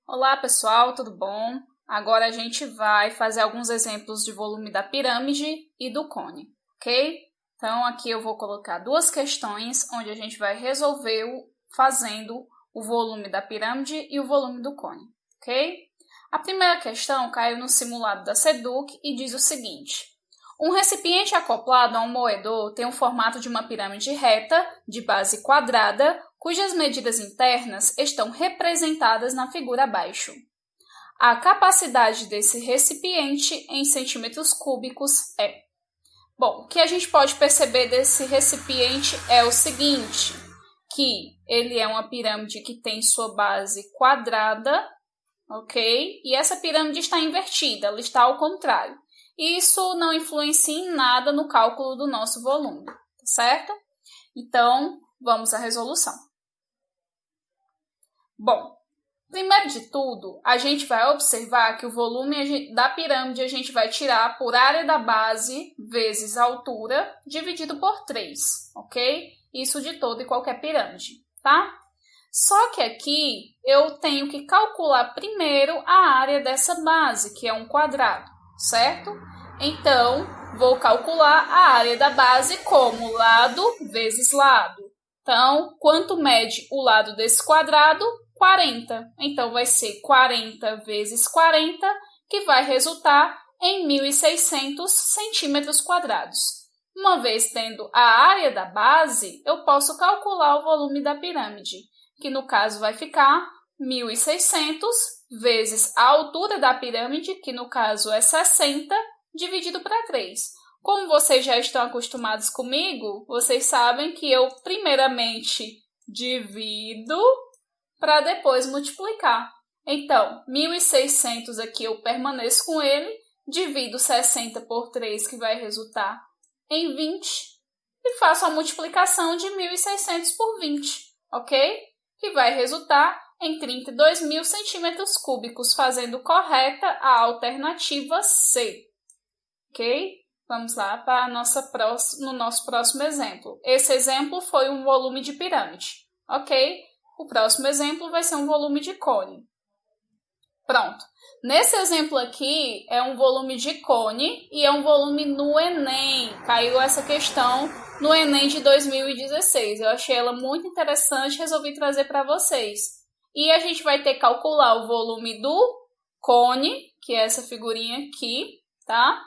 Olá pessoal, tudo bom? Agora a gente vai fazer alguns exemplos de volume da pirâmide e do cone, ok? Então aqui eu vou colocar duas questões onde a gente vai resolver fazendo o volume da pirâmide e o volume do cone, ok? A primeira questão caiu no simulado da SEDUC e diz o seguinte: um recipiente acoplado a um moedor tem o formato de uma pirâmide reta, de base quadrada, cujas medidas internas estão representadas na figura abaixo. A capacidade desse recipiente em centímetros cúbicos é... Bom, o que a gente pode perceber desse recipiente é o seguinte, que ele é uma pirâmide que tem sua base quadrada, ok? E essa pirâmide está invertida, ela está ao contrário. Isso não influencia em nada no cálculo do nosso volume, certo? Então, vamos à resolução. Bom, primeiro de tudo, a gente vai observar que o volume da pirâmide a gente vai tirar por área da base vezes a altura, dividido por 3, ok? Isso de toda e qualquer pirâmide, tá? Só que aqui eu tenho que calcular primeiro a área dessa base, que é um quadrado, certo? Então, vou calcular a área da base como lado vezes lado. Então, quanto mede o lado desse quadrado? 40. Então, vai ser 40 vezes 40, que vai resultar em 1.600 centímetros quadrados. Uma vez tendo a área da base, eu posso calcular o volume da pirâmide, que no caso vai ficar 1.600 vezes a altura da pirâmide, que no caso é 60, dividido para 3. Como vocês já estão acostumados comigo, vocês sabem que eu primeiramente divido para depois multiplicar. Então, 1.600 aqui eu permaneço com ele, divido 60 por 3, que vai resultar em 20, e faço a multiplicação de 1.600 por 20, ok? Que vai resultar em 32.000 centímetros cúbicos, fazendo correta a alternativa C, ok? Vamos lá para no nosso próximo exemplo. Esse exemplo foi um volume de pirâmide, ok? O próximo exemplo vai ser um volume de cone. Pronto. Nesse exemplo aqui é um volume de cone e é um volume no Enem. Caiu essa questão no Enem de 2016. Eu achei ela muito interessante e resolvi trazer para vocês. E a gente vai ter que calcular o volume do cone, que é essa figurinha aqui, tá?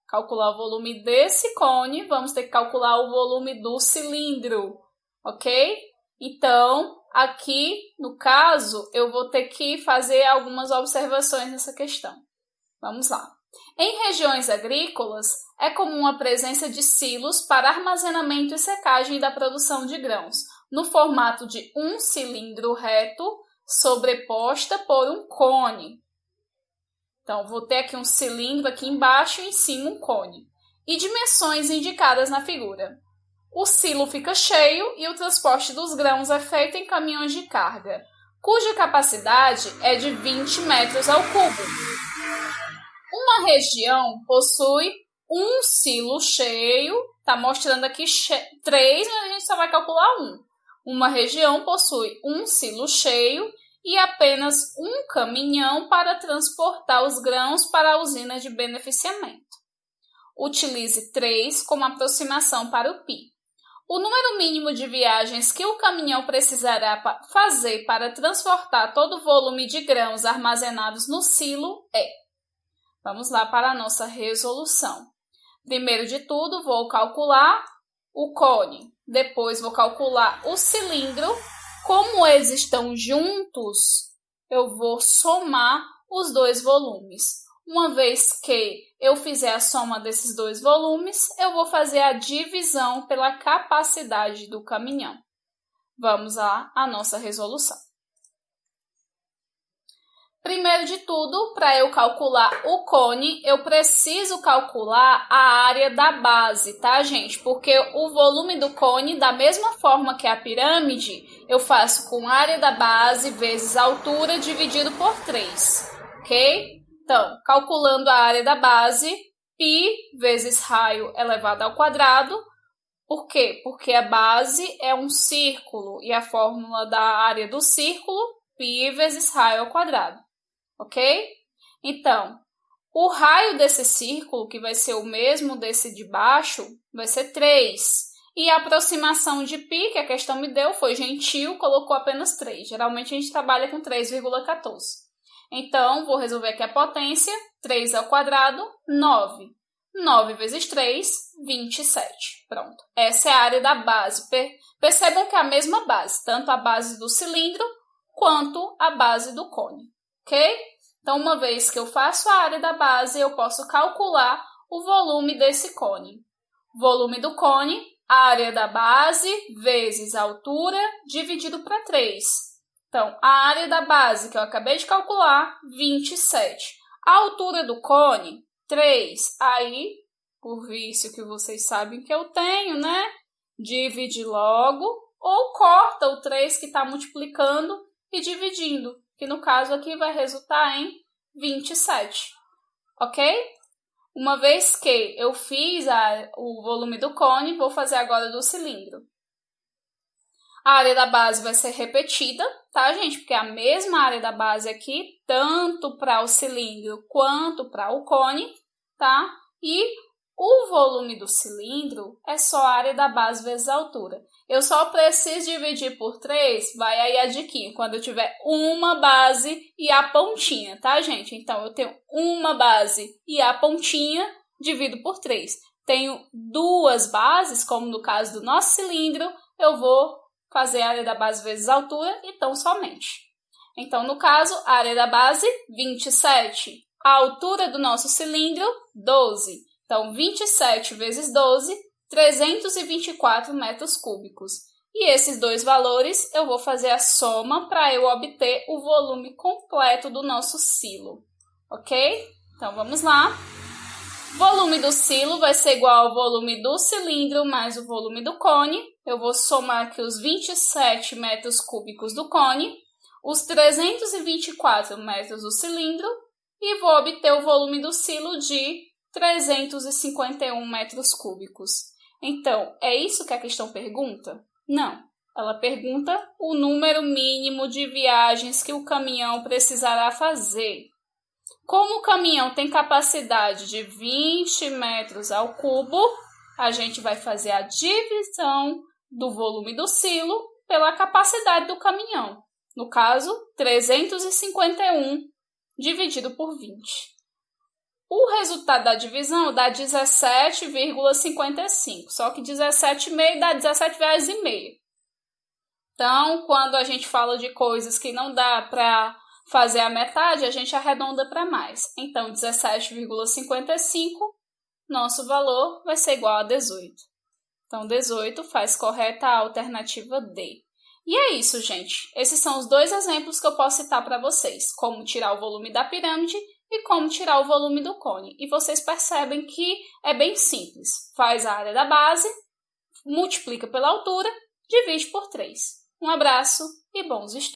Calcular o volume desse cone, vamos ter que calcular o volume do cilindro, ok? Então, aqui, no caso, eu vou ter que fazer algumas observações nessa questão. Vamos lá. Em regiões agrícolas, é comum a presença de silos para armazenamento e secagem da produção de grãos, no formato de um cilindro reto sobreposta por um cone. Então, vou ter aqui um cilindro aqui embaixo e em cima um cone. E dimensões indicadas na figura. O silo fica cheio e o transporte dos grãos é feito em caminhões de carga, cuja capacidade é de 20 metros ao cubo. Uma região possui um silo cheio, está mostrando aqui 3, mas a gente só vai calcular 1. Uma região possui um silo cheio e apenas um caminhão para transportar os grãos para a usina de beneficiamento. Utilize 3 como aproximação para o π. O número mínimo de viagens que o caminhão precisará fazer para transportar todo o volume de grãos armazenados no silo é... Vamos lá para a nossa resolução. Primeiro de tudo, vou calcular o cone. Depois, vou calcular o cilindro. Como eles estão juntos, eu vou somar os dois volumes. Uma vez que eu fizer a soma desses dois volumes, eu vou fazer a divisão pela capacidade do caminhão. Vamos lá à nossa resolução. Primeiro de tudo, para eu calcular o cone, eu preciso calcular a área da base, tá, gente? Porque o volume do cone, da mesma forma que a pirâmide, eu faço com área da base vezes altura dividido por 3, ok? Então, calculando a área da base, π vezes raio elevado ao quadrado. Por quê? Porque a base é um círculo e a fórmula da área do círculo π vezes raio ao quadrado, ok? Então, o raio desse círculo, que vai ser o mesmo desse de baixo, vai ser 3. E a aproximação de π, que a questão me deu, foi gentil, colocou apenas 3. Geralmente a gente trabalha com 3,14. Então, vou resolver aqui a potência. 3 ao quadrado, 9. 9 vezes 3, 27. Pronto. Essa é a área da base. Percebam que é a mesma base, tanto a base do cilindro quanto a base do cone, ok? Então, uma vez que eu faço a área da base, eu posso calcular o volume desse cone. Volume do cone, área da base vezes a altura, dividido para 3. Então, a área da base que eu acabei de calcular, 27. A altura do cone, 3. Aí, por vício que vocês sabem que eu tenho, né? Divide logo ou corta o 3 que está multiplicando e dividindo, que no caso aqui vai resultar em 27, ok? Uma vez que eu fiz o volume do cone, vou fazer agora do cilindro. A área da base vai ser repetida, tá, gente? Porque é a mesma área da base aqui, tanto para o cilindro quanto para o cone, tá? E o volume do cilindro é só a área da base vezes a altura. Eu só preciso dividir por 3, vai aí a diquinha, quando eu tiver uma base e a pontinha, tá, gente? Então, eu tenho uma base e a pontinha, divido por 3. Tenho duas bases, como no caso do nosso cilindro, eu vou fazer a área da base vezes a altura e tão somente. Então, no caso, a área da base, 27. A altura do nosso cilindro, 12. Então, 27 vezes 12, 324 metros cúbicos. E esses dois valores eu vou fazer a soma para eu obter o volume completo do nosso silo, ok? Então, vamos lá. Volume do silo vai ser igual ao volume do cilindro mais o volume do cone. Eu vou somar aqui os 27 metros cúbicos do cone, os 324 metros do cilindro e vou obter o volume do silo de 351 metros cúbicos. Então, é isso que a questão pergunta? Não. Ela pergunta o número mínimo de viagens que o caminhão precisará fazer. Como o caminhão tem capacidade de 20 metros ao cubo, a gente vai fazer a divisão do volume do silo pela capacidade do caminhão. No caso, 351 dividido por 20. O resultado da divisão dá 17,55, só que 17,5 dá 17,5. Então, quando a gente fala de coisas que não dá para fazer a metade, a gente arredonda para mais. Então, 17,55, nosso valor vai ser igual a 18. Então, 18 faz correta a alternativa D. E é isso, gente. Esses são os dois exemplos que eu posso citar para vocês. Como tirar o volume da pirâmide e como tirar o volume do cone. E vocês percebem que é bem simples. Faz a área da base, multiplica pela altura, divide por 3. Um abraço e bons estudos!